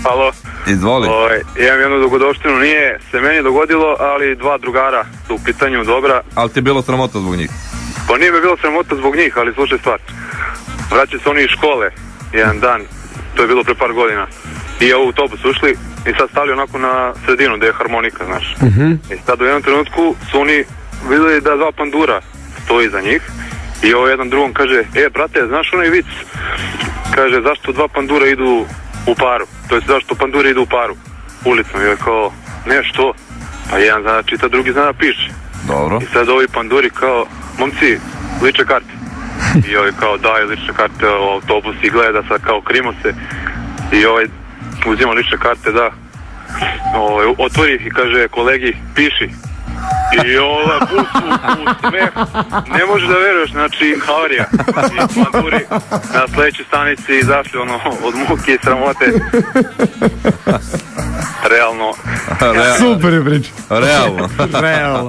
Halo. Izvoli. Imam jednu dogodovštinu, nije se meni dogodilo, ali dva drugara su u pitanju dobra. Ali ti je bilo sramota zbog njih? Pa nije mi bilo sramota zbog njih, ali slušaj stvar. Vraćaju se oni iz škole jedan dan, to je bilo pre par godina. I u autobus ušli i sad stavili onako na sredinu gde je harmonika, znaš. I sad u jednom trenutku su oni vidjeli da dva pandura stoji za njih. I ovo jedan drugom kaže, brate, znaš onaj vic? Kaže, zašto dva pandura idu u paru? To je zašto panduri idu u paru ulicom. I je kao, ne, što? Pa jedan zna da čita, drugi zna da piše. Dobro. I sad ovi panduri kao, momci, lične karte. I ovi kao, daj lične karte, autobus i gleda sad kao krimo se. I ovaj uzima lične karte, da, otvori ih i kaže, kolegi, piši. I ova bus u smeh, ne može da veruješ, znači havarija. I panduri na sledećoj stanici izašli od muke i sramote. Realno. Super je priča. Realno. Realno.